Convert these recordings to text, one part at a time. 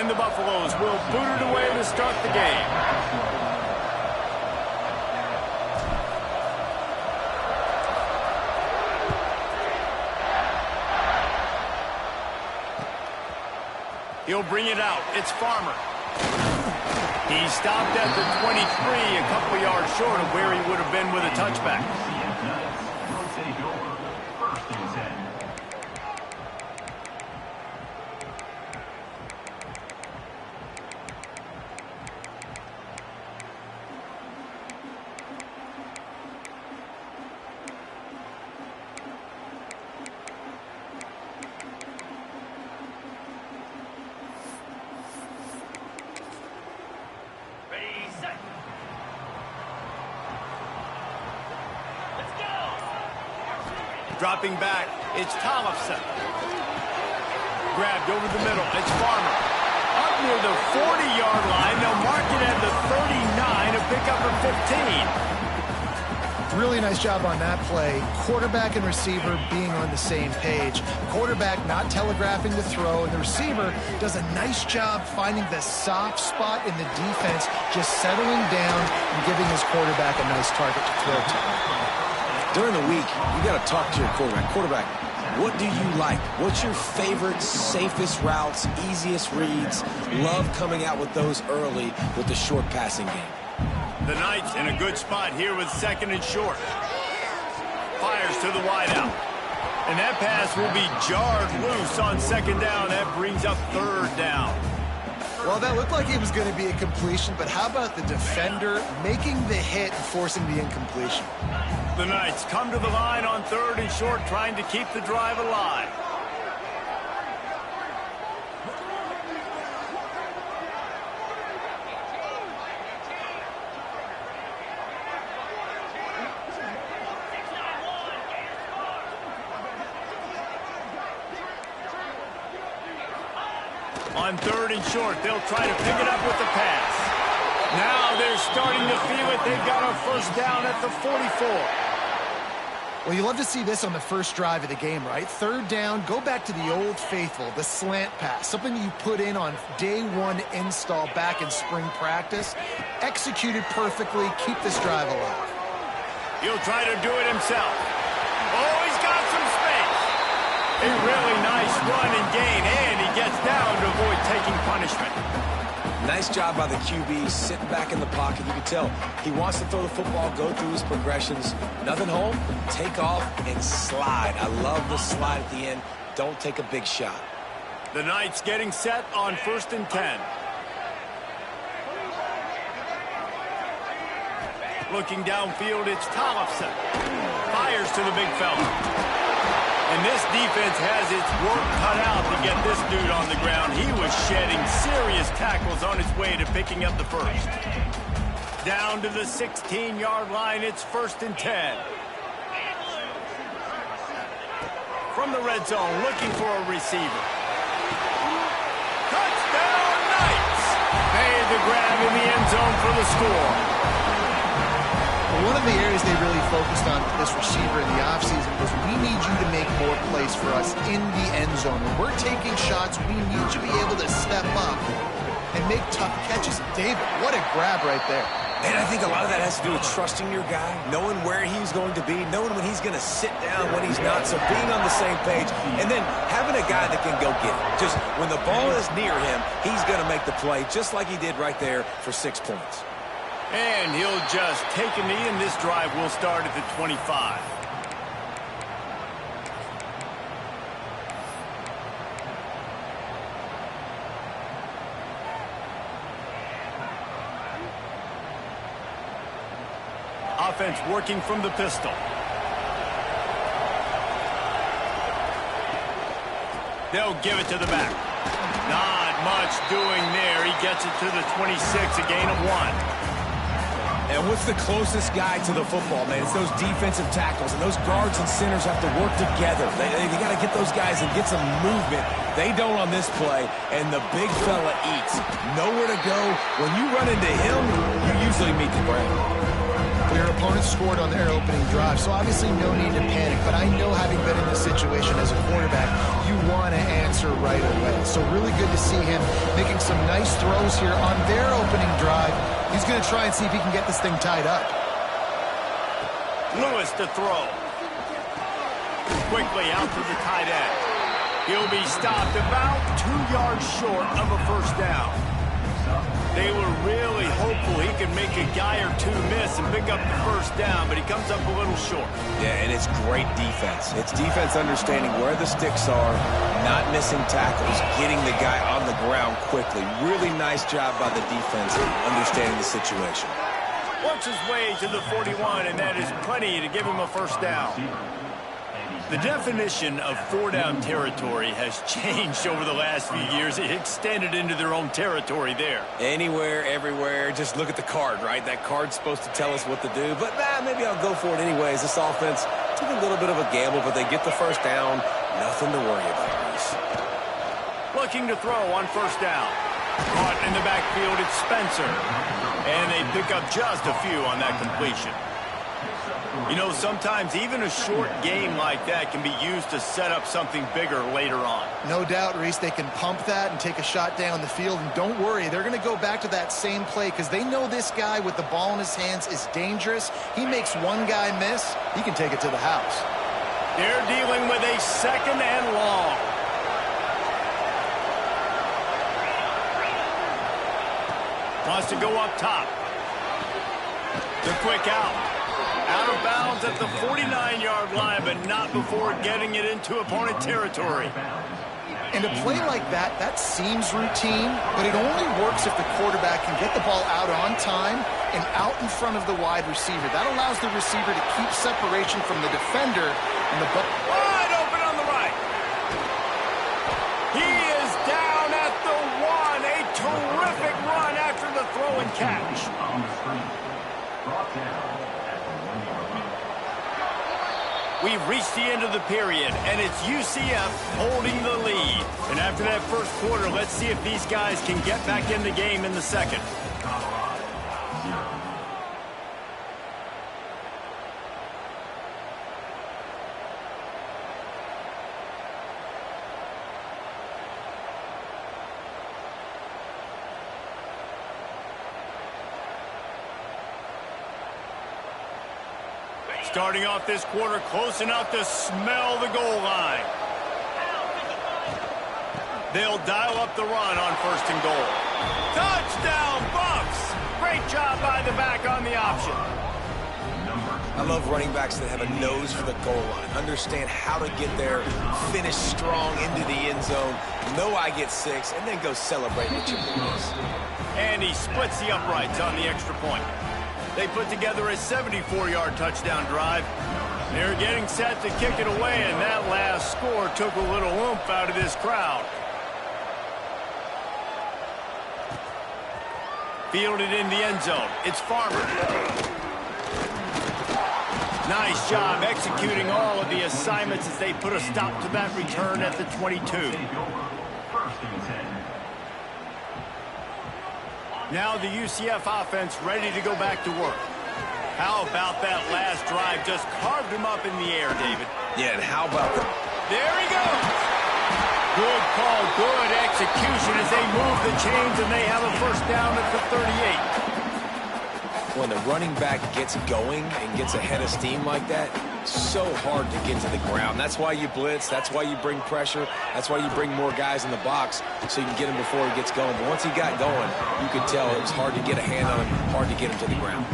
the Buffaloes will boot it away to start the game. He'll bring it out. It's Farmer. He stopped at the 23, a couple yards short of where he would have been with a touchback. Dropping back, it's Tollefson. Grabbed over the middle, it's Farmer. Up near the 40-yard line, they'll mark it at the 39, a pickup of 15. Really nice job on that play. Quarterback and receiver being on the same page. Quarterback not telegraphing the throw, and the receiver does a nice job finding the soft spot in the defense, just settling down and giving his quarterback a nice target to throw to. During the week, you got to talk to your quarterback. Quarterback, what do you like? What's your favorite, safest routes, easiest reads? Love coming out with those early with the short passing game. The Knights in a good spot here with second and short. Fires to the wideout. And that pass will be jarred loose on second down. That brings up third down. Well, that looked like it was going to be a completion, but how about the defender making the hit and forcing the incompletion? The Knights come to the line on third and short, trying to keep the drive alive. On third and short, they'll try to pick it up with the pass. Now they're starting to feel it. They've got a first down at the 44. Well, you love to see this on the first drive of the game, right? Third down, go back to the old faithful, the slant pass, something you put in on day one install back in spring practice. Executed perfectly, keep this drive alive. He'll try to do it himself. Oh, he's got some space. A really nice run and gain, and he gets down to avoid taking punishment. Nice job by the QB, sitting back in the pocket. You can tell he wants to throw the football, go through his progressions. Nothing home, take off, and slide. I love the slide at the end. Don't take a big shot. The Knights getting set on 1st and 10. Looking downfield, it's Tollefson. Fires to the big fella. And this defense has its work cut out to get this dude on the ground. He was shedding serious tackles on his way to picking up the first. Down to the 16-yard line, it's 1st and 10. From the red zone, looking for a receiver. Touchdown, Knights! Made the grab in the end zone for the score. One of the areas they really focused on with this receiver in the offseason was we need you to make more plays for us in the end zone. When we're taking shots, we need you to be able to step up and make tough catches. David, what a grab right there. And I think a lot of that has to do with trusting your guy, knowing where he's going to be, knowing when he's going to sit down, when he's not. So being on the same page, and then having a guy that can go get it. Just when the ball is near him, he's going to make the play, just like he did right there for 6 points. And he'll just take a knee, and this drive will start at the 25. Offense working from the pistol. They'll give it to the back. Not much doing there. He gets it to the 26, a gain of 1. And what's the closest guy to the football, man? It's those defensive tackles, and those guards and centers have to work together. They got to get those guys and get some movement. They don't on this play, and the big fella eats. Nowhere to go. When you run into him, you usually meet the ground. Your opponent scored on their opening drive, so obviously no need to panic. But I know, having been in this situation as a quarterback, you want to answer right away. So really good to see him making some nice throws here on their opening drive. He's going to try and see if he can get this thing tied up. Lewis to throw. Quickly out to the tight end. He'll be stopped about 2 yards short of a first down. They were really hopeful he could make a guy or two miss and pick up the first down, but he comes up a little short. Yeah, and it's great defense. It's defense understanding where the sticks are, not missing tackles, getting the guy on the ground quickly. Really nice job by the defense understanding the situation. Works his way to the 41, and that is plenty to give him a first down. The definition of four-down territory has changed over the last few years. It extended into their own territory there. Anywhere, everywhere. Just look at the card, right? That card's supposed to tell us what to do. But, maybe I'll go for it anyways. This offense took a little bit of a gamble, but they get the first down. Nothing to worry about, Reese. Looking to throw on first down. Caught in the backfield, it's Spencer. And they pick up just a few on that completion. You know, sometimes even a short game like that can be used to set up something bigger later on. No doubt, Reese, they can pump that and take a shot down the field. And don't worry, they're going to go back to that same play because they know this guy with the ball in his hands is dangerous. He makes one guy miss, he can take it to the house. They're dealing with a second and long. Wants to go up top. The quick out. Out of bounds at the 49-yard line, but not before getting it into opponent territory. And a play like that, that seems routine, but it only works if the quarterback can get the ball out on time and out in front of the wide receiver. That allows the receiver to keep separation from the defender. And the wide open on the right. He is down at the 1. A terrific run after the throw and catch. We've reached the end of the period, and it's UCF holding the lead. And after that first quarter, let's see if these guys can get back in the game in the second. Starting off this quarter close enough to smell the goal line. They'll dial up the run on first and goal. Touchdown, Bucks! Great job by the back on the option. I love running backs that have a nose for the goal line. Understand how to get there, finish strong into the end zone, know I get 6, and then go celebrate with your boys. And he splits the uprights on the extra point. They put together a 74-yard touchdown drive. They're getting set to kick it away, and that last score took a little oomph out of this crowd. Fielded in the end zone. It's Farmer. Nice job executing all of the assignments as they put a stop to that return at the 22. Now the UCF offense ready to go back to work. How about that last drive? Just carved him up in the air, David. Yeah, and how about that? There he goes. Good call, good execution as they move the chains, and they have a first down at the 38. When the running back gets going and gets ahead of steam like that, so hard to get to the ground. That's why you blitz. That's why you bring pressure. That's why you bring more guys in the box so you can get him before he gets going. But once he got going, you could tell it was hard to get a hand on him, hard to get him to the ground.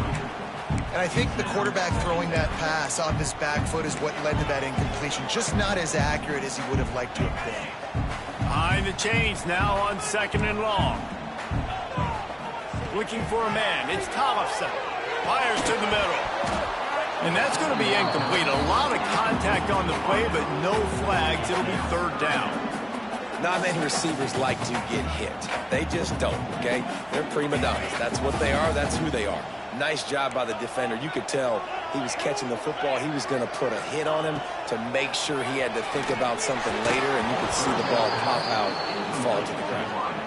And I think the quarterback throwing that pass off his back foot is what led to that incompletion. Just not as accurate as he would have liked to have been. Behind the chains now on second and long. Looking for a man. It's Tollefson. Fires to the middle. And that's going to be incomplete. A lot of contact on the play, but no flags. It'll be third down. Not many receivers like to get hit. They just don't, okay? They're prima donnas. That's what they are. That's who they are. Nice job by the defender. You could tell he was catching the football. He was going to put a hit on him to make sure he had to think about something later, and you could see the ball pop out and fall to the ground.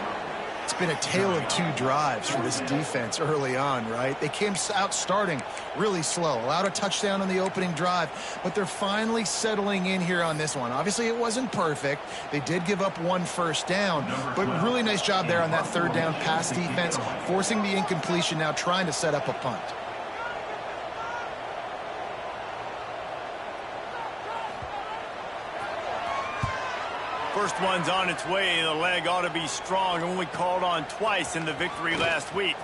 It's been a tale of two drives for this defense early on, right? They came out starting really slow, allowed a touchdown on the opening drive, but they're finally settling in here on this one. Obviously, it wasn't perfect. They did give up 1 first down, but really nice job there on that third down pass defense, forcing the incompletion, now trying to set up a punt. First one's on its way. The leg ought to be strong. Only called on twice in the victory last week.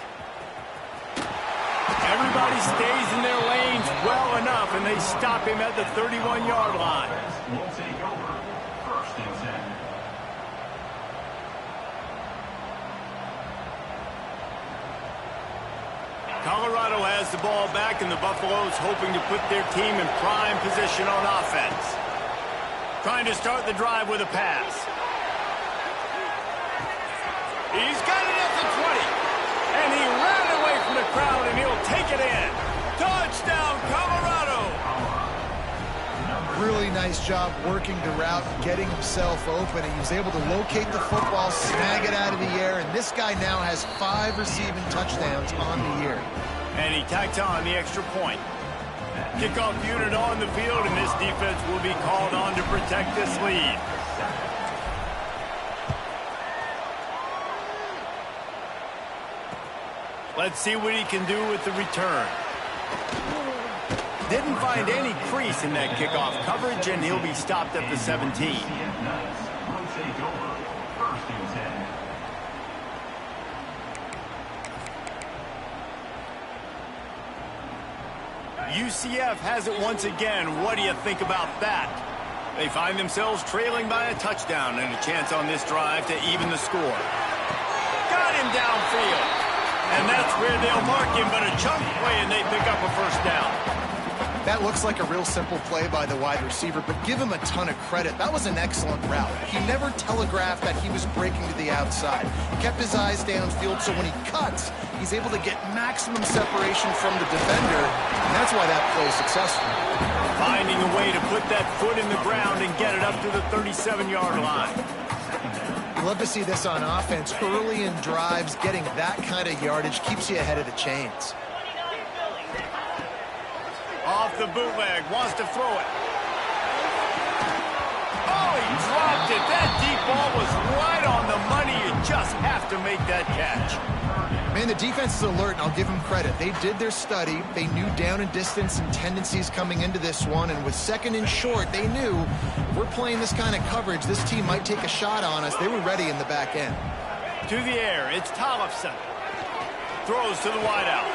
Everybody stays in their lanes well enough, and they stop him at the 31-yard line. We'll take over 1st and 10. Colorado has the ball back, and the Buffaloes hoping to put their team in prime position on offense. Trying to start the drive with a pass. He's got it at the 20. And he ran away from the crowd, and he'll take it in. Touchdown, Colorado! Really nice job working the route, getting himself open, and he was able to locate the football, snag it out of the air, and this guy now has 5 receiving touchdowns on the year. And he tacks on the extra point. Kickoff unit on the field, and this defense will be called on to protect this lead. Let's see what he can do with the return. Didn't find any crease in that kickoff coverage, and he'll be stopped at the 17. We'll take over 1st and 10. UCF has it once again. What do you think about that? They find themselves trailing by a touchdown and a chance on this drive to even the score. Got him downfield. And that's where they'll mark him, but a chunk play and they pick up a first down. That looks like a real simple play by the wide receiver, but give him a ton of credit. That was an excellent route. He never telegraphed that he was breaking to the outside. He kept his eyes downfield, so when he cuts, he's able to get maximum separation from the defender, and that's why that play is successful. Finding a way to put that foot in the ground and get it up to the 37-yard line. Love to see this on offense. Early in drives, getting that kind of yardage keeps you ahead of the chains. Off the bootleg, wants to throw it. Oh, he dropped it. That deep ball was right on the money. You just have to make that catch. Man, the defense is alert, and I'll give them credit. They did their study. They knew down and distance and tendencies coming into this one, and with 2nd and short, they knew if we're playing this kind of coverage, this team might take a shot on us. They were ready in the back end. To the air, it's Tollefson. Throws to the wideout.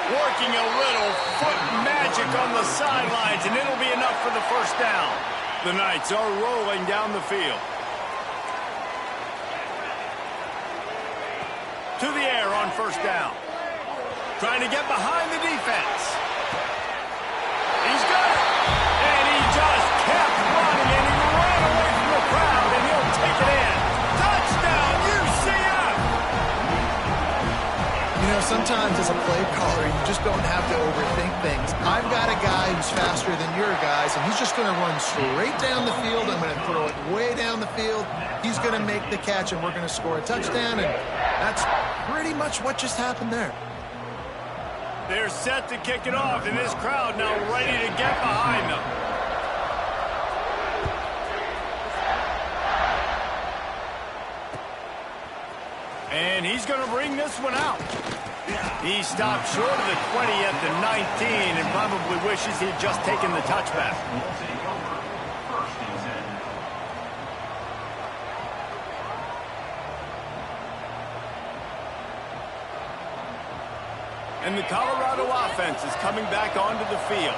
Working a little foot magic on the sidelines, and it'll be enough for the first down. The Knights are rolling down the field. To the air on first down. Trying to get behind the defense. He's got it. And he just kept running, and he ran away from the crowd, and he'll take it in. Touchdown, UCF! You know, sometimes as a play caller, you just don't have to overthink things. I've got a guy who's faster than your guys, and he's just going to run straight down the field. I'm going to throw it way down the field. He's going to make the catch, and we're going to score a touchdown, and that's pretty much what just happened there. They're set to kick it off, and this crowd now ready to get behind them. And he's going to bring this one out. He stopped short of the 20 at the 19 and probably wishes he'd just taken the touchback. We'll take over 1st and 10. And the Colorado offense is coming back onto the field.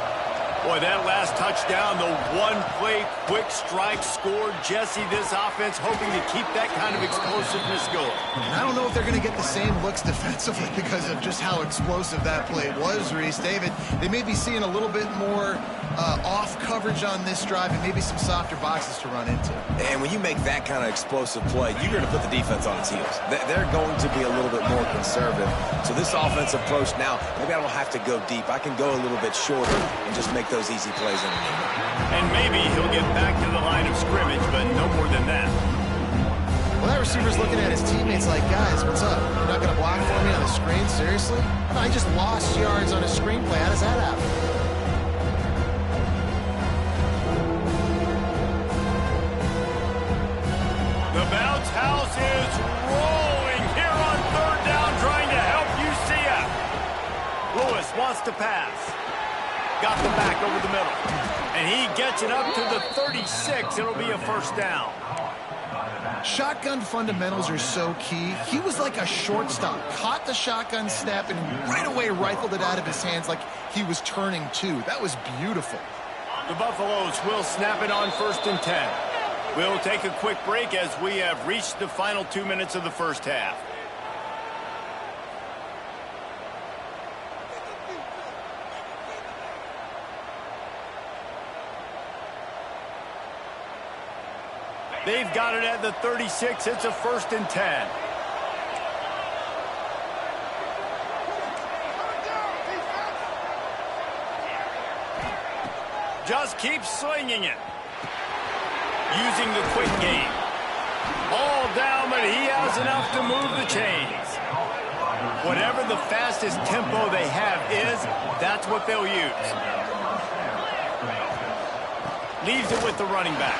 Boy, that last touchdown, the one-play quick strike scored. Jesse, this offense hoping to keep that kind of explosiveness going. And I don't know if they're going to get the same looks defensively because of just how explosive that play was, Reese. David, they may be seeing a little bit more off coverage on this drive and maybe some softer boxes to run into. And when you make that kind of explosive play, you're going to put the defense on its heels. They're going to be a little bit more conservative. So this offensive approach now, maybe I don't have to go deep. I can go a little bit shorter and just make those easy plays underneath. And maybe he'll get back to the line of scrimmage, but no more than that. Well, that receiver's looking at his teammates like, guys, what's up? You're not going to block for me on the screen? Seriously? I just lost yards on a screenplay. How does that happen? The bounce house is rolling here on third down, trying to help UCF. Lewis wants to pass. Got the back over the middle. And he gets it up to the 36. It'll be a first down. Shotgun fundamentals are so key. He was like a shortstop. Caught the shotgun snap and right away rifled it out of his hands like he was turning two. That was beautiful. The Buffaloes will snap it on 1st and 10. We'll take a quick break as we have reached the final 2 minutes of the first half. They've got it at the 36. It's a 1st and 10. Just keep slinging it. Using the quick game. All down, but he has enough to move the chains. Whatever the fastest tempo they have is, that's what they'll use. Leaves it with the running back.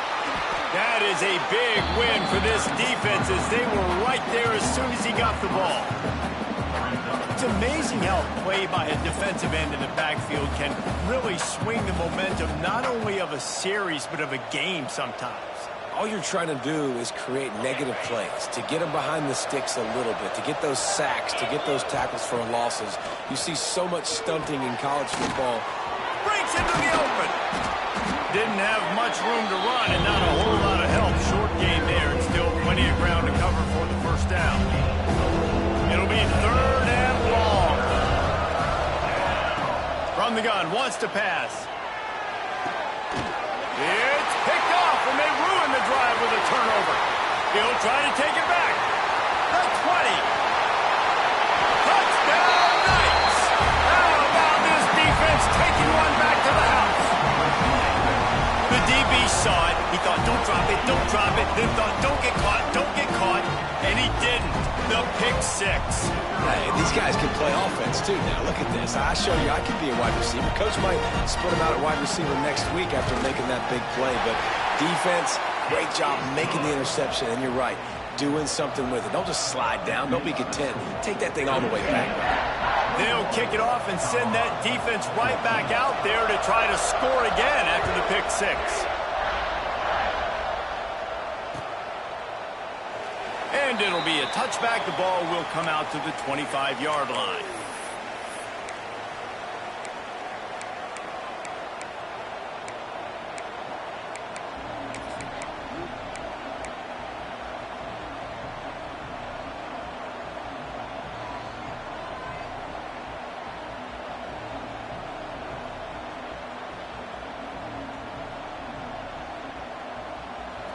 That is a big win for this defense as they were right there as soon as he got the ball. It's amazing how play by a defensive end in the backfield can really swing the momentum not only of a series but of a game sometimes. All you're trying to do is create negative plays, to get them behind the sticks a little bit, to get those sacks, to get those tackles for losses. You see so much stunting in college football. Breaks into the open. Didn't have much room to run and not a whole lot of help. Short game there and still plenty of ground to cover for the first down. It'll be 3rd and long. From the gun, wants to pass. It's picked off and they ruin the drive with a turnover. He'll try to take it back. The 20. Touchdown Knights. How about this defense taking one back to the house? The DB saw it. He thought, don't drop it, don't drop it. Then thought, don't get caught. And he didn't. The pick 6. Hey, these guys can play offense, too. Now, look at this. I show you I can be a wide receiver. Coach might split him out at wide receiver next week after making that big play. But defense, great job making the interception. And you're right, doing something with it. Don't just slide down. Don't be content. Take that thing all the way back. They'll kick it off and send that defense right back out there to try to score again after the pick 6. And it'll be a touchback. The ball will come out to the 25-yard line.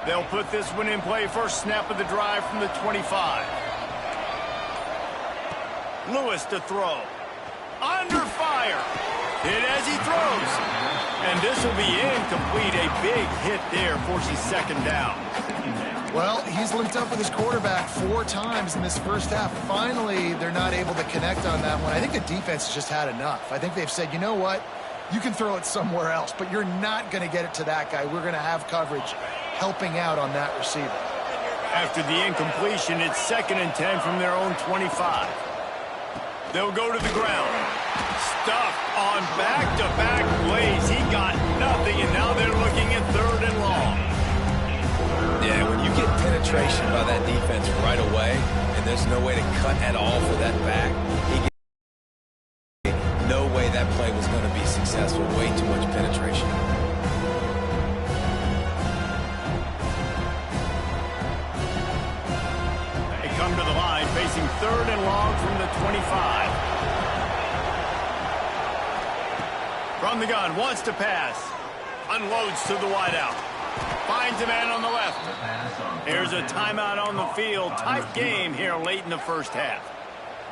They'll put this one in play. First snap of the drive from the 25. Lewis to throw. Under fire. Hit as he throws. And this will be incomplete. A big hit there forces 2nd down. Well, he's linked up with his quarterback 4 times in this first half. Finally, they're not able to connect on that one. I think the defense just had enough. I think they've said, you know what? You can throw it somewhere else, but you're not going to get it to that guy. We're going to have coverage helping out on that receiver. After the incompletion, it's 2nd and 10 from their own 25. They'll go to the ground. Stuffed on back-to-back plays. He got nothing, and now they're looking at 3rd and long. Yeah, when you get penetration by that defense right away, and there's no way to cut at all for that back, no way that play was going to be successful. Way too much penetration. They come to the line, facing 3rd and long from the 25. From the gun, wants to pass. Unloads to the wideout. Finds a man on the left. There's a timeout on the field. Tight game here late in the first half.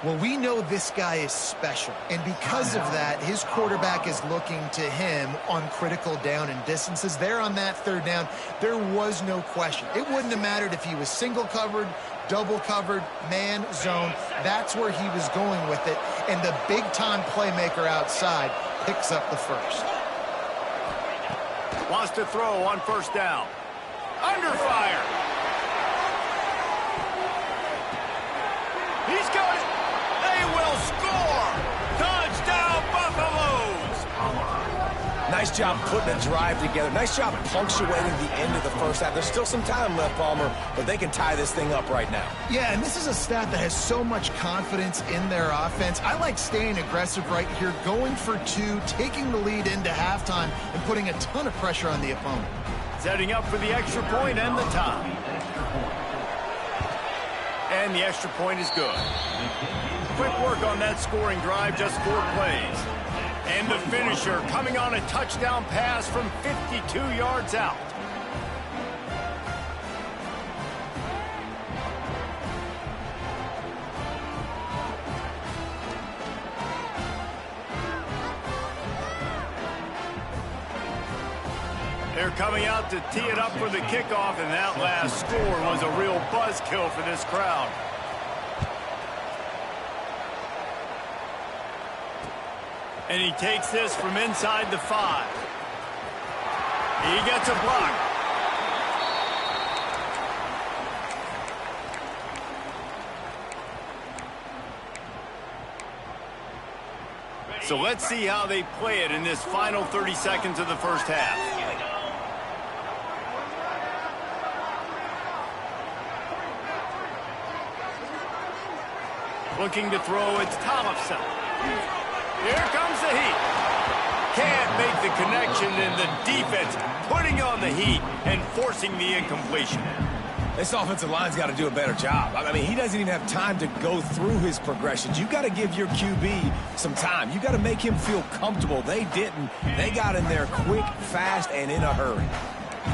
Well, we know this guy is special, and because of that, his quarterback is looking to him on critical down and distances. There on that 3rd down, there was no question. It wouldn't have mattered if he was single covered double covered, man zone. That's where he was going with it. And the big-time playmaker outside picks up the first. Wants to throw on first down. Under fire. He's got it. They will score. Touchdown, Buffaloes. Nice job putting a drive together. Nice job punctuating the end of the first half. There's still some time left, Palmer, but they can tie this thing up right now. Yeah, and this is a staff that has so much confidence in their offense. I like staying aggressive right here, going for two, taking the lead into halftime, and putting a ton of pressure on the opponent. Setting up for the extra point and the tie. And the extra point is good. Quick work on that scoring drive, just 4 plays. And the finisher coming on a touchdown pass from 52 yards out. They're coming out to tee it up for the kickoff, and that last score was a real buzzkill for this crowd. And he takes this from inside the 5. He gets a block. So let's see how they play it in this final 30 seconds of the first half. Looking to throw, it's Thompson. Here comes the heat. Can't make the connection, and the defense putting on the heat and forcing the incompletion. This offensive line's got to do a better job. I mean, he doesn't even have time to go through his progressions. You got to give your QB some time. You got to make him feel comfortable. They didn't. They got in there quick, fast, and in a hurry.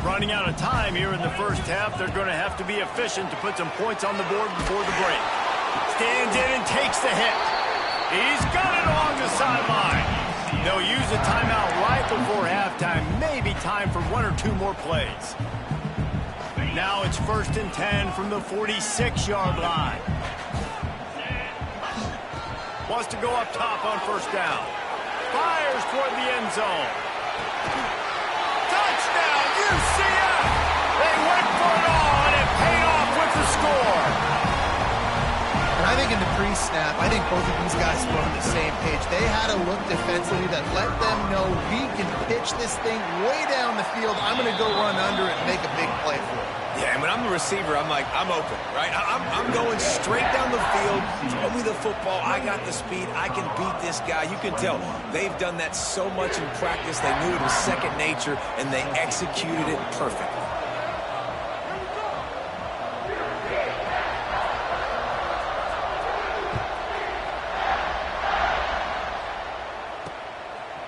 Running out of time here in the first half. They're going to have to be efficient to put some points on the board before the break. Stands in and takes the hit. He's got it along the sideline. They'll use a timeout right before halftime. Maybe time for 1 or 2 more plays. Now it's 1st and 10 from the 46-yard line. Wants to go up top on first down. Fires toward the end zone. Touchdown, UCF! They went for it all, and it paid off with the score. And I think in the pre-snap, I think both of these guys were on the same page. They had a look defensively that let them know we can pitch this thing way down the field. I'm going to go run under it and make a big play for it. Yeah, and when I'm the receiver, I'm like, I'm open, right? I'm going straight down the field. Throw me the football. I got the speed. I can beat this guy. You can tell they've done that so much in practice. They knew it was second nature, and they executed it perfectly.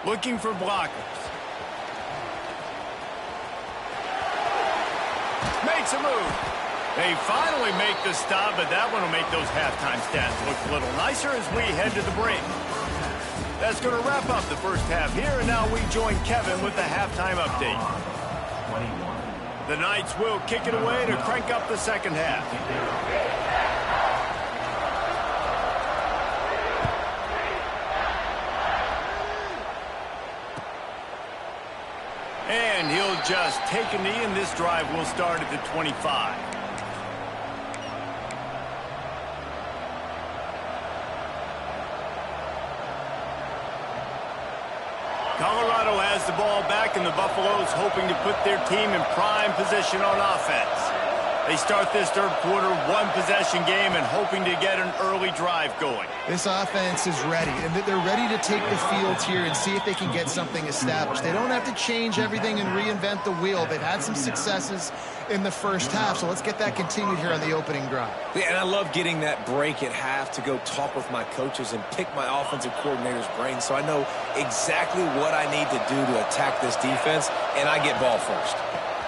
Looking for blockers. Makes a move. They finally make the stop, but that one will make those halftime stats look a little nicer as we head to the break. That's going to wrap up the first half here, and now we join Kevin with the halftime update. The Knights will kick it away to crank up the second half. And he'll just take a knee, and this drive will start at the 25. Colorado has the ball back, and the Buffaloes hoping to put their team in prime position on offense. They start this third quarter, 1-possession game, and hoping to get an early drive going. This offense is ready, and they're ready to take the field here and see if they can get something established. They don't have to change everything and reinvent the wheel. They've had some successes in the first half, so let's get that continued here on the opening drive. Yeah, and I love getting that break at half to go talk with my coaches and pick my offensive coordinator's brain so I know exactly what I need to do to attack this defense, and I get ball first.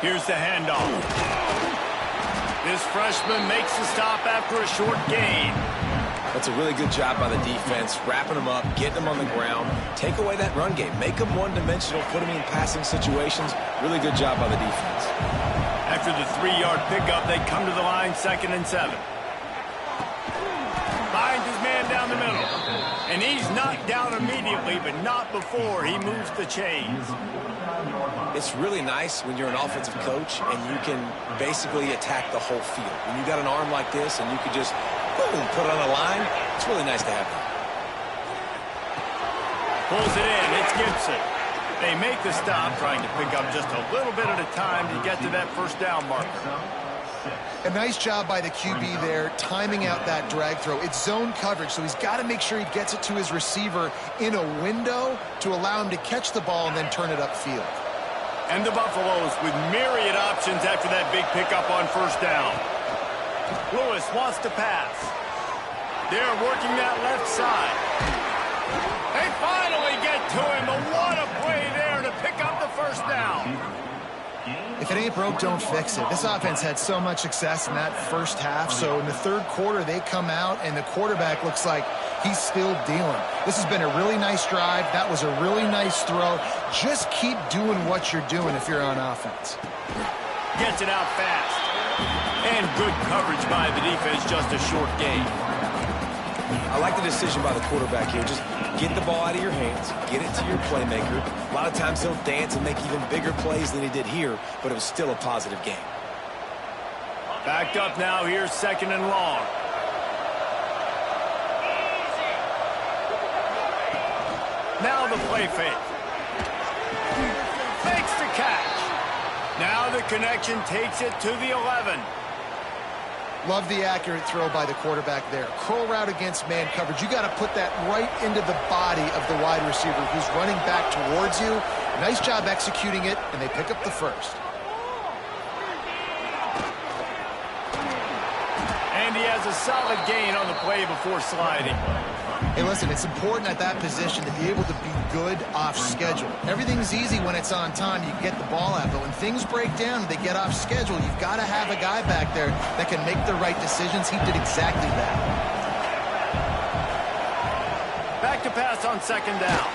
Here's the handoff. This freshman makes the stop after a short gain. That's a really good job by the defense, wrapping them up, getting them on the ground, take away that run game, make them one-dimensional, put them in passing situations. Really good job by the defense. After the 3-yard pickup, they come to the line 2nd and 7. And he's knocked down immediately, but not before he moves the chains. It's really nice when you're an offensive coach and you can basically attack the whole field. When you got an arm like this and you can just, boom, put it on a line, it's really nice to have that. Pulls it in. It's Gibson. They make the stop, trying to pick up just a little bit at a time to get to that first down marker. A nice job by the QB there, timing out that drag throw. It's zone coverage, so he's got to make sure he gets it to his receiver in a window to allow him to catch the ball and then turn it upfield. And the Buffaloes with myriad options after that big pickup on first down. Lewis wants to pass. They're working that left side. They finally get to him. But what a play there to pick up the first down. If it ain't broke, don't fix it. This offense had so much success in that first half, so in the third quarter they come out and the quarterback looks like he's still dealing. This has been a really nice drive. That was a really nice throw. Just keep doing what you're doing if you're on offense. Gets it out fast. And good coverage by the defense, just a short gain. I like the decision by the quarterback here. Just get the ball out of your hands, get it to your playmaker. A lot of times he'll dance and make even bigger plays than he did here, but it was still a positive game. Backed up now, here's second and long. Now the play fake. Fakes the catch. Now the connection takes it to the 11. Love the accurate throw by the quarterback there. Curl route against man coverage. You got to put that right into the body of the wide receiver who's running back towards you. Nice job executing it, and they pick up the first. And he has a solid gain on the play before sliding. Hey, listen, it's important at that position to be able to be good off schedule. Everything's easy when it's on time. You get the ball out. But when things break down, they get off schedule. You've got to have a guy back there that can make the right decisions. He did exactly that. Back to pass on second down.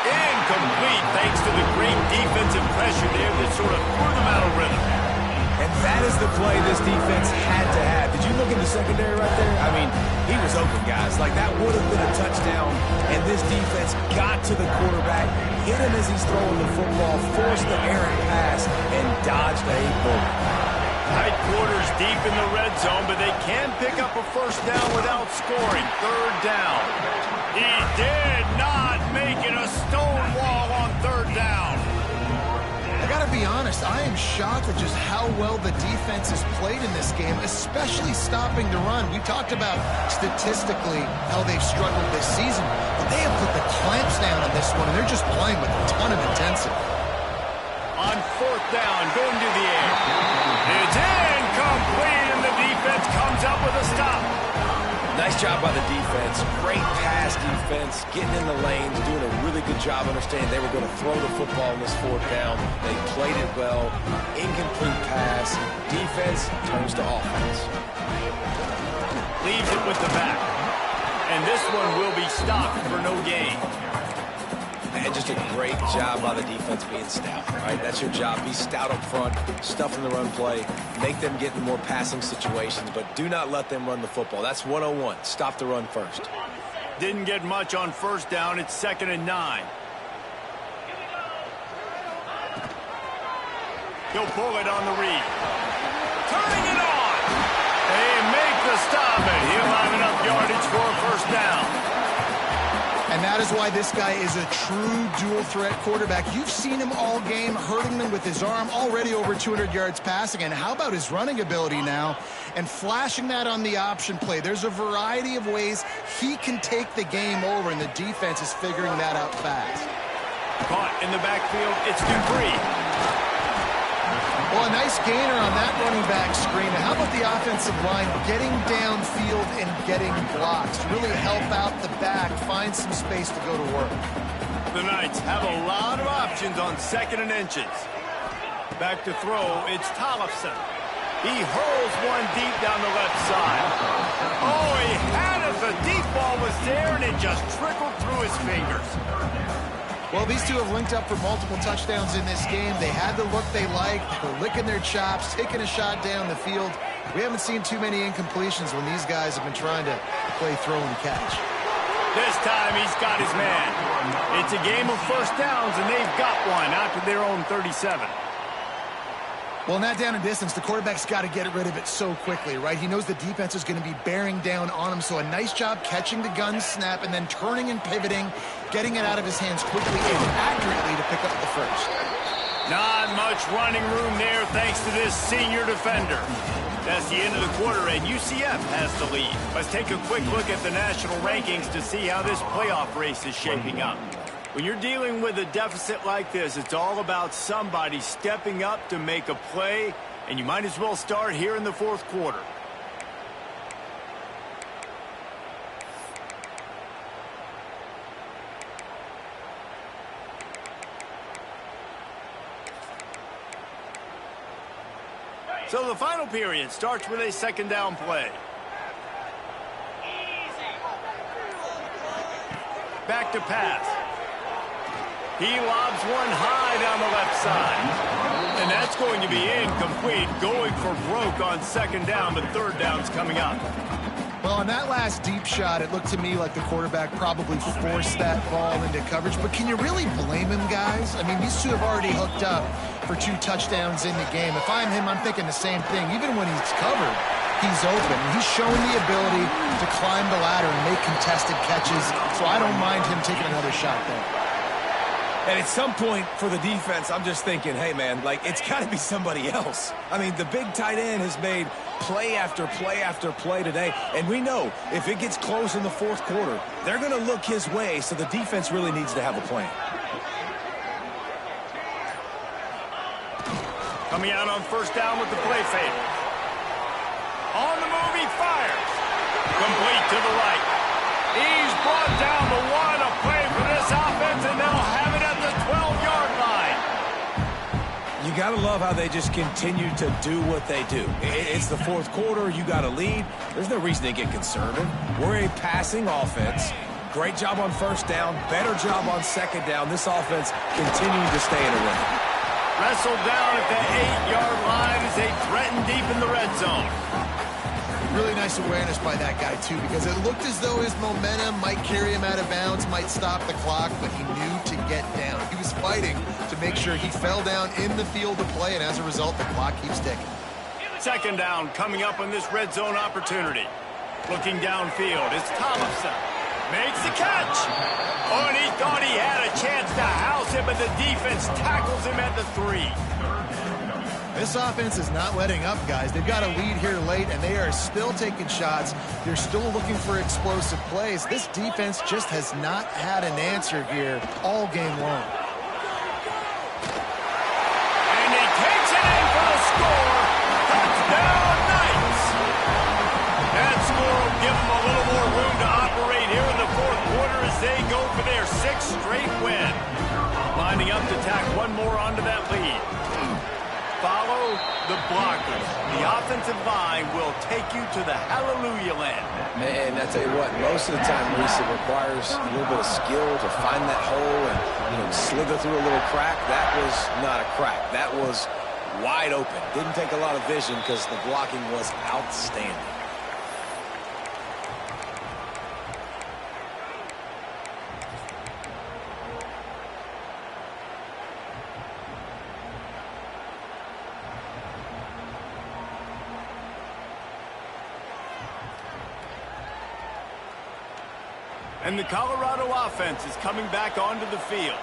Incomplete thanks to the great defensive pressure there that sort of threw them out of rhythm. And that is the play this defense had to have. Did you look at the secondary right there? I mean, he was open, guys. Like, that would have been a touchdown, and this defense got to the quarterback, hit him as he's throwing the football, forced the errant pass, and dodged a bullet. Tight quarters deep in the red zone, but they can pick up a first down without scoring. Third down. He did not make it a stone wall on third down. I got to be honest, I am shocked at just how well the defense has played in this game, especially stopping the run. We talked about statistically how they've struggled this season, but they have put the clamps down on this one, and they're just playing with a ton of intensity. On fourth down, going to the air. It's incomplete, and the defense comes up with a stop. Nice job by the defense. Great pass defense, getting in the lanes, doing a really good job understanding they were going to throw the football in this fourth down. They played it well. Incomplete pass. Defense turns to offense. Leaves it with the back. And this one will be stopped for no gain. And just a great job by the defense being stout, right? That's your job. Be stout up front, stuff in the run play, make them get in more passing situations, but do not let them run the football. That's 101. Stop the run first. Didn't get much on first down. It's 2nd and 9. He'll pull it on the read. Turning it on. They make the stop, and he'll have enough yardage for a first down. And that is why this guy is a true dual-threat quarterback. You've seen him all game, hurting them with his arm, already over 200 yards passing. And how about his running ability now? And flashing that on the option play. There's a variety of ways he can take the game over, and the defense is figuring that out fast. Caught in the backfield, it's Dupree. Well, a nice gainer on that running back screen. How about the offensive line getting downfield and getting blocks to really help out the back, find some space to go to work? The Knights have a lot of options on 2nd and inches. Back to throw, it's Tollefson. He hurls one deep down the left side. Oh, he had it. The deep ball was there, and it just trickled through his fingers. Well, these two have linked up for multiple touchdowns in this game. They had the look they liked. They were licking their chops, taking a shot down the field. We haven't seen too many incompletions when these guys have been trying to play throw and catch. This time he's got his man. It's a game of first downs, and they've got one out to their own 37. Well, in that down and distance, the quarterback's got to get rid of it so quickly, right? He knows the defense is going to be bearing down on him, so a nice job catching the gun snap and then turning and pivoting, getting it out of his hands quickly and accurately to pick up the first. Not much running room there thanks to this senior defender. That's the end of the quarter, and UCF has the lead. Let's take a quick look at the national rankings to see how this playoff race is shaping up. When you're dealing with a deficit like this, it's all about somebody stepping up to make a play, and you might as well start here in the fourth quarter. So the final period starts with a second down play. Back to pass. He lobs one high down the left side. And that's going to be incomplete, going for broke on second down, but third down's coming up. Well, on that last deep shot, it looked to me like the quarterback probably forced that ball into coverage. But can you really blame him, guys? I mean, these two have already hooked up for 2 touchdowns in the game. If I'm him, I'm thinking the same thing. Even when he's covered, he's open. He's shown the ability to climb the ladder and make contested catches. So I don't mind him taking another shot there. And at some point for the defense, I'm just thinking, hey, man, like, it's got to be somebody else. I mean, the big tight end has made play after play after play today. And we know if it gets close in the fourth quarter, they're going to look his way, so the defense really needs to have a plan. Coming out on first down with the play fake. On the move, he fires. Complete to the right. He's brought down the one. A play for this offense, and they'll have it at the 12-yard line. You got to love how they just continue to do what they do. It's the fourth quarter. You got a lead. There's no reason to get conservative. We're a passing offense. Great job on first down. Better job on second down. This offense continuing to stay in a rhythm. Wrestled down at the 8-yard line as they threaten deep in the red zone. Really nice awareness by that guy, too, because it looked as though his momentum might carry him out of bounds, might stop the clock, but he knew to get down. He was fighting to make sure he fell down in the field to play, and as a result, the clock keeps ticking. Second down coming up on this red zone opportunity. Looking downfield, it's Thompson. Makes the catch. Oh, and he thought he had a chance to house him, but the defense tackles him at the 3. This offense is not letting up, guys. They've got a lead here late, and they are still taking shots. They're still looking for explosive plays. This defense just has not had an answer here all game long. And he takes it in for the score. Touchdown, Knights. That score will give them a little more room to operate here in the fourth quarter as they go for their 6th straight win. Lining up to tack one more onto that lead. Follow the blockers. The offensive line will take you to the hallelujah land. And I tell you what, most of the time, Reese, it requires a little bit of skill to find that hole and slither through a little crack. That was not a crack. That was wide open. Didn't take a lot of vision because the blocking was outstanding. And the Colorado offense is coming back onto the field.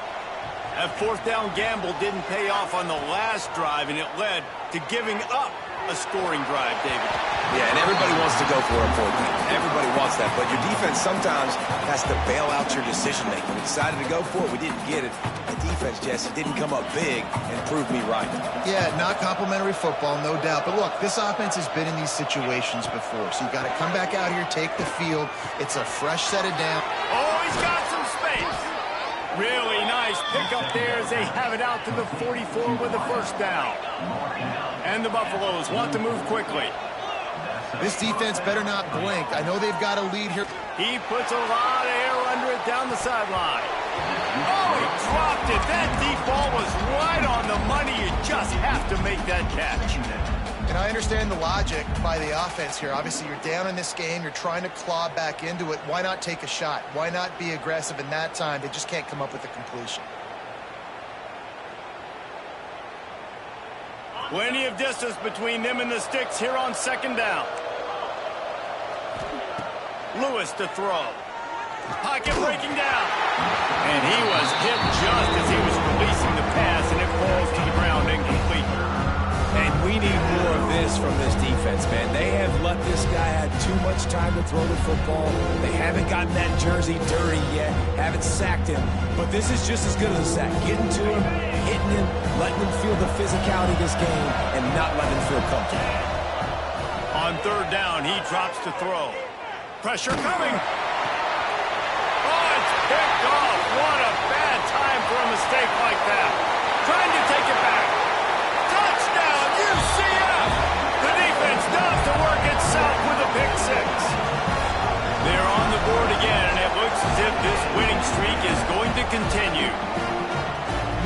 That fourth down gamble didn't pay off on the last drive, and it led to giving up a scoring drive, David. Yeah, and everybody wants to go for it for them. Everybody wants that, but your defense sometimes has to bail out your decision-making. We decided to go for it. We didn't get it. The defense, Jesse, didn't come up big and prove me right. Yeah, not complimentary football, no doubt. But look, this offense has been in these situations before, so you got to come back out here, take the field. It's a fresh set of down. Oh, he's got some space. Really nice pickup there as they have it out to the 44 with the first down. And the Buffaloes want to move quickly. This defense better not blink. I know they've got a lead here. He puts a lot of air under it down the sideline. Oh, he dropped it. That deep ball was right on the money. You just have to make that catch. And I understand the logic by the offense here. Obviously, you're down in this game. You're trying to claw back into it. Why not take a shot? Why not be aggressive in that time? They just can't come up with a completion. Plenty of distance between them and the sticks here on second down. Lewis to throw. Pocket breaking down. And he was hit just as he was releasing the pass, and it falls to the ground incomplete. And we need more of this from this defense, man. They have let this guy have too much time to throw the football. They haven't gotten that jersey dirty yet, haven't sacked him. But this is just as good as a sack. Getting to him, hitting him, letting him feel the physicality of this game, and not letting him feel comfortable. On third down, he drops to throw. Pressure coming. Oh, it's picked off. What a bad time for a mistake like that. Trying to take it back. Touchdown, UCF! The defense does the work itself with a pick six. They're on the board again, and it looks as if this winning streak is going to continue.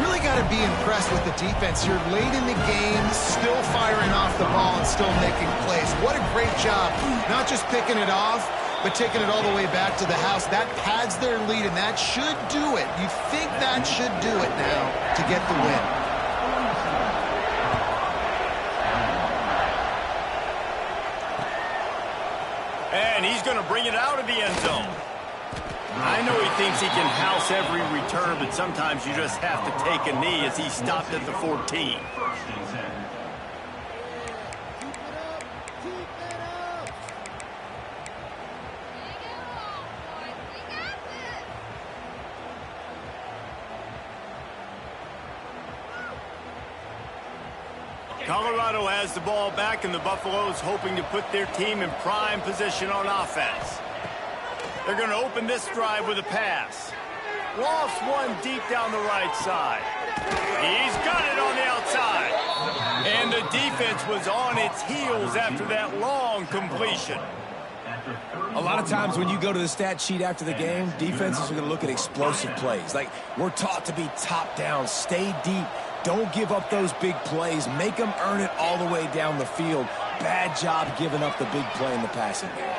Really got to be impressed with the defense here. Late in the game, still firing off the ball and still making plays. What a great job. Not just picking it off, but taking it all the way back to the house. That pads their lead, and that should do it. You think that should do it now to get the win. And he's going to bring it out of the end zone. I know he thinks he can house every return, but sometimes you just have to take a knee as he stopped at the 14. First and 10. Colorado has the ball back, and the Buffaloes hoping to put their team in prime position on offense. They're going to open this drive with a pass. Lost one deep down the right side. He's got it on the outside. And the defense was on its heels after that long completion. A lot of times when you go to the stat sheet after the game, defenses are going to look at explosive plays. Like, we're taught to be top down, stay deep. Don't give up those big plays. Make them earn it all the way down the field. Bad job giving up the big play in the passing game.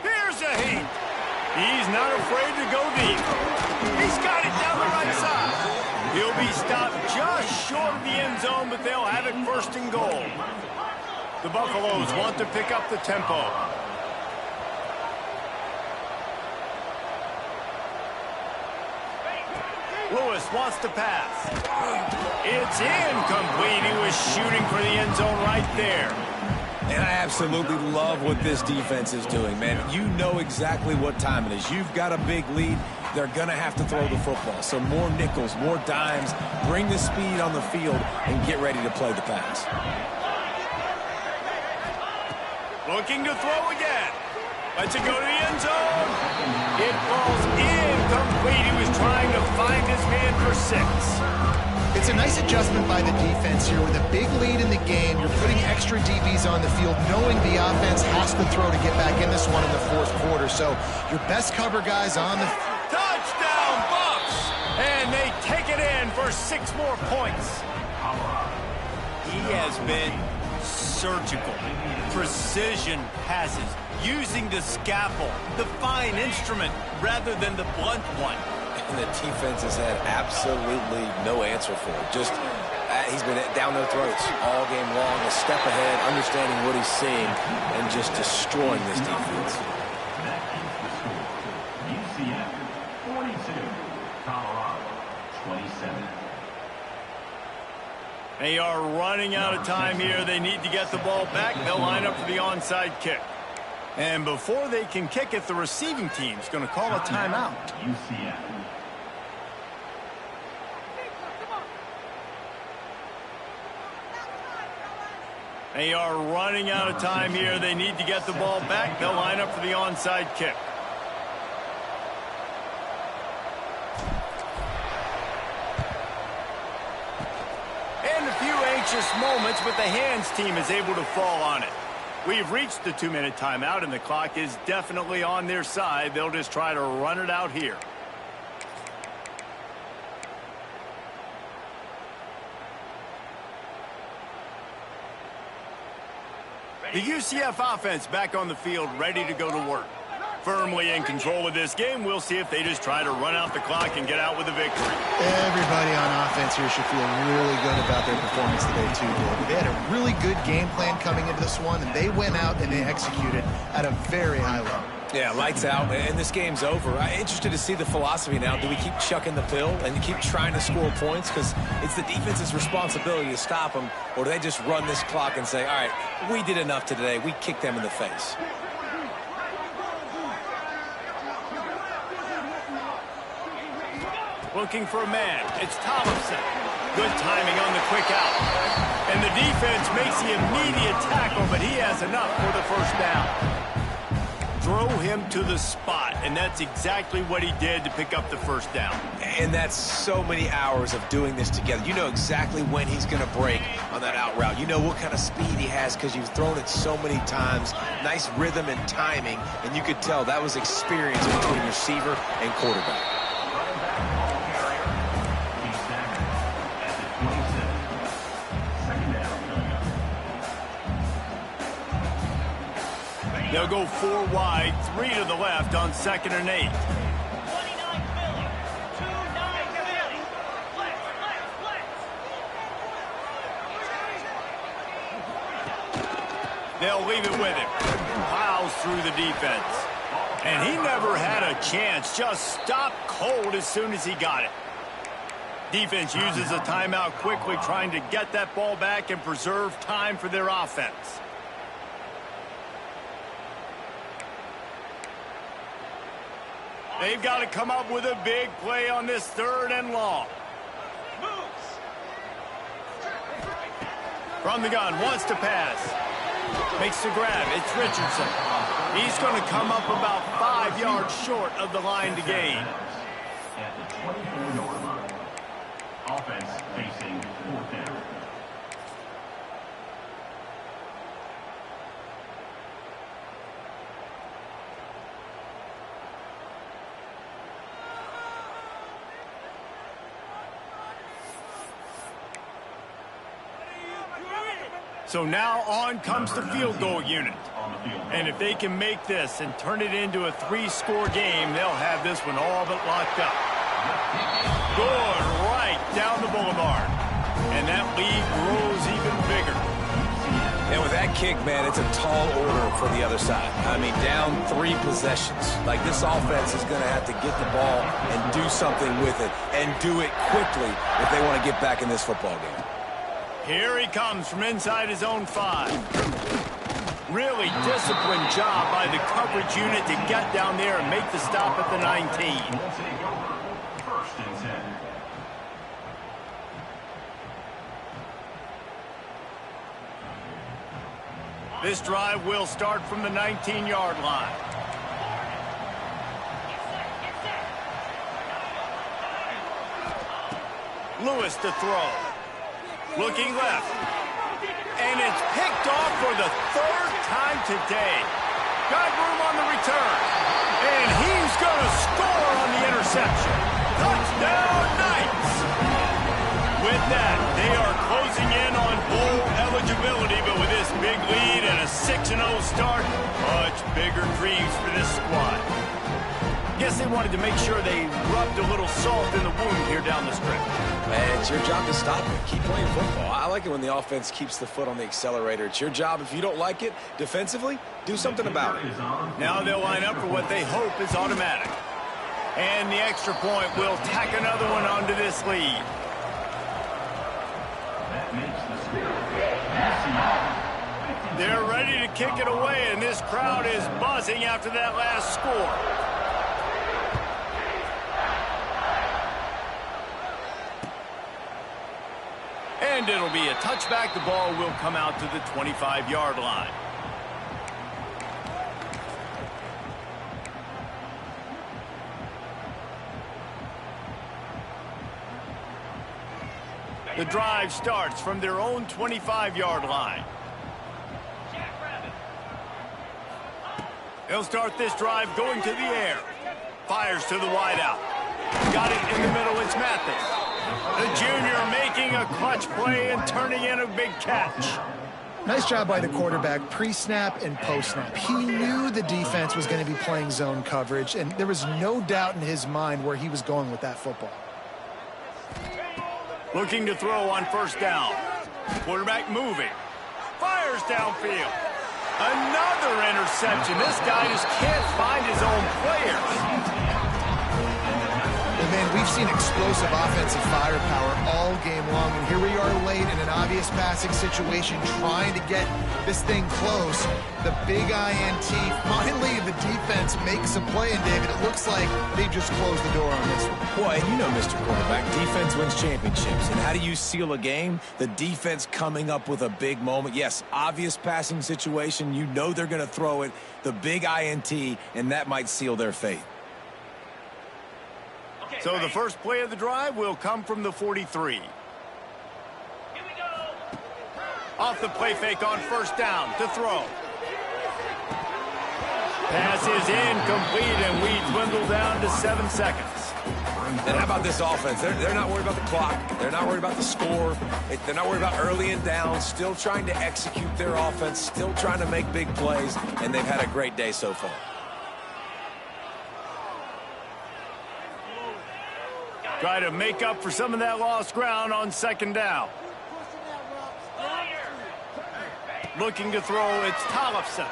Here's a heat. He's not afraid to go deep. He's got it down the right side. He'll be stopped just short of the end zone, but they'll have it first and goal. The Buffaloes want to pick up the tempo. Lewis wants to pass. It's incomplete. He was shooting for the end zone right there. And I absolutely love what this defense is doing, man. You know exactly what time it is. You've got a big lead. They're going to have to throw the football. So more nickels, more dimes. Bring the speed on the field and get ready to play the pass. Looking to throw again. Lets it go to the end zone. It falls incomplete. He was trying to find his man for 6. It's a nice adjustment by the defense here. With a big lead in the game, you're putting extra DBs on the field, knowing the offense has to throw to get back in this one in the fourth quarter. So your best cover guys on the... Touchdown, Bucks! And they take it in for 6 more points. He has been surgical. Precision passes. Using the scalpel, the fine instrument, rather than the blunt one. And the defense has had absolutely no answer for it. Just, he's been down their throats all game long, a step ahead, understanding what he's seeing, and just destroying this defense. UCF 42, Colorado 27. They are running out of time here. They need to get the ball back. They'll line up for the onside kick. And before they can kick it, the receiving team's going to call a timeout. UCF. They are running out of time here. They need to get the ball back. They'll line up for the onside kick. And a few anxious moments, but the hands team is able to fall on it. We've reached the 2-minute timeout, and the clock is definitely on their side. They'll just try to run it out here. The UCF offense back on the field, ready to go to work. Firmly in control of this game. We'll see if they just try to run out the clock and get out with a victory. Everybody on offense here should feel really good about their performance today, too, Dave. They had a really good game plan coming into this one, and they went out and they executed at a very high level. Yeah, lights out, and this game's over. I'm interested to see the philosophy now. Do we keep chucking the pill and keep trying to score points? Because it's the defense's responsibility to stop them, or do they just run this clock and say, all right, we did enough today. We kicked them in the face. Looking for a man. It's Thompson. Good timing on the quick out. And the defense makes the immediate tackle, but he has enough for the first down. Throw him to the spot, and that's exactly what he did to pick up the first down. And that's so many hours of doing this together. You know exactly when he's going to break on that out route. You know what kind of speed he has because you've thrown it so many times. Nice rhythm and timing, and you could tell that was experience between receiver and quarterback. They'll go 4 wide, 3 to the left on 2nd and 8. They'll leave it with him. Plows through the defense. And he never had a chance. Just stopped cold as soon as he got it. Defense uses a timeout quickly, trying to get that ball back and preserve time for their offense. They've got to come up with a big play on this 3rd and long. From the gun, wants to pass. Makes the grab. It's Richardson. He's going to come up about 5 yards short of the line to gain. At the 24-yard line. Offense facing 4th down. So now on comes the field goal unit. And if they can make this and turn it into a 3-score game, they'll have this one all but locked up. Good, right down the boulevard. And that lead grows even bigger. And with that kick, man, it's a tall order for the other side. I mean, down 3 possessions. Like, this offense is going to have to get the ball and do something with it, and do it quickly if they want to get back in this football game. Here he comes from inside his own 5. Really disciplined job by the coverage unit to get down there and make the stop at the 19. We'll take over 1st and 10. This drive will start from the 19-yard line. Lewis to throw. Looking left. And it's picked off for the 3rd time today. Got room on the return. And he's going to score on the interception. Touchdown Knights! With that, they are closing in on bowl eligibility, but with this big lead and a 6-0 start, much bigger dreams for this squad. Guess they wanted to make sure they rubbed a little salt in the wound here down the stretch. Man, it's your job to stop it. Keep playing football. I like it when the offense keeps the foot on the accelerator. It's your job. If you don't like it defensively, do something about it. Now they'll line up for what they hope is automatic. And the extra point will tack another one onto this lead. That makes the score. They're ready to kick it away, and this crowd is buzzing after that last score. And it'll be a touchback. The ball will come out to the 25-yard line. The drive starts from their own 25-yard line. They'll start this drive going to the air. Fires to the wideout. Got it in the middle. It's Mathis. The junior making a clutch play and turning in a big catch. Nice job by the quarterback, pre-snap and post-snap. He knew the defense was going to be playing zone coverage, and there was no doubt in his mind where he was going with that football. Looking to throw on first down. Quarterback moving. Fires downfield. Another interception. This guy just can't find his own players. And man, we've seen explosive offensive firepower all game long, and here we are late in an obvious passing situation trying to get this thing close. The big INT, finally the defense makes a play, and David, it looks like they just closed the door on this one. Boy, and you know, Mr. Quarterback, defense wins championships. And how do you seal a game? The defense coming up with a big moment. Yes, obvious passing situation. You know they're going to throw it. The big INT, and that might seal their fate. So the first play of the drive will come from the 43. Here we go. Off the play fake on first down to throw. Pass is incomplete, and we dwindle down to 7 seconds. And how about this offense? They're not worried about the clock. They're not worried about the score. They're not worried about early and down. Still trying to execute their offense. Still trying to make big plays. And they've had a great day so far. Try to make up for some of that lost ground on second down. Looking to throw, it's Tollefson.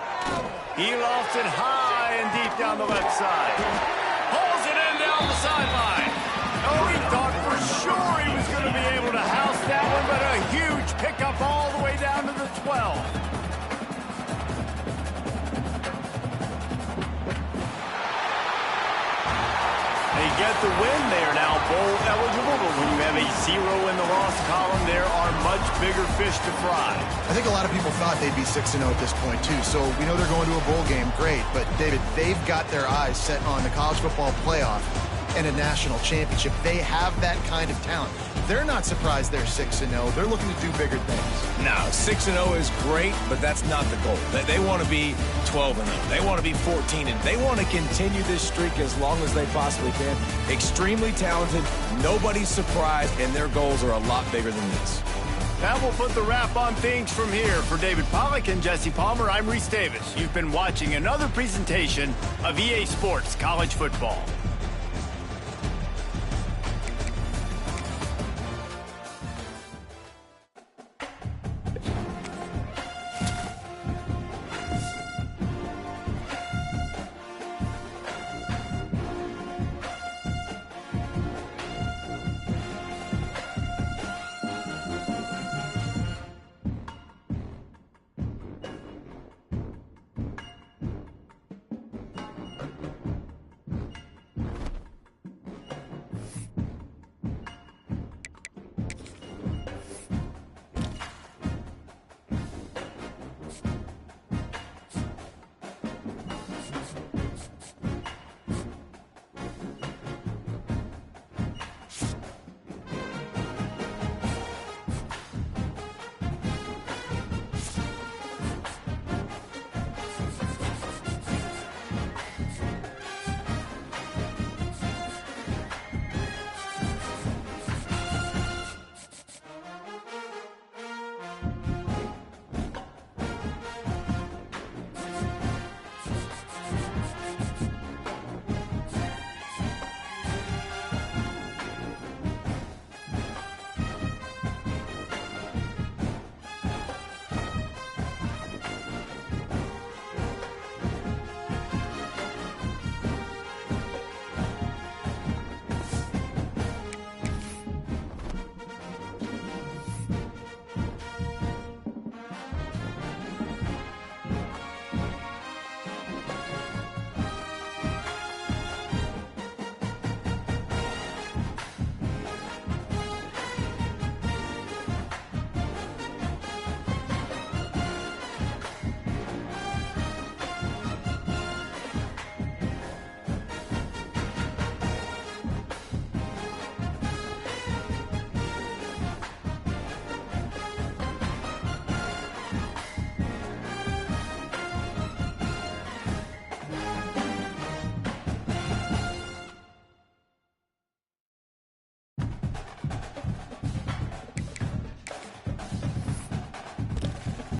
He lofts it high and deep down the left side. Pulls it in down the sideline. Oh, he thought for sure he was going to be able to house that one, but a huge pickup all the way down to the 12. They get the win. They are now bowl eligible, but when you have a 0 in the loss column, there are much bigger fish to fry. I think a lot of people thought they'd be 6-0 at this point, too. So we know they're going to a bowl game. Great. But, David, they've got their eyes set on the college football playoff and a national championship. They have that kind of talent. They're not surprised they're 6-0. They're looking to do bigger things. No, 6-0 is great, but that's not the goal. They want to be 12-0. They want to be 14-0. They want to continue this streak as long as they possibly can. Extremely talented. Nobody's surprised, and their goals are a lot bigger than this. That will put the wrap on things from here. For David Pollack and Jesse Palmer, I'm Reese Davis. You've been watching another presentation of EA Sports College Football.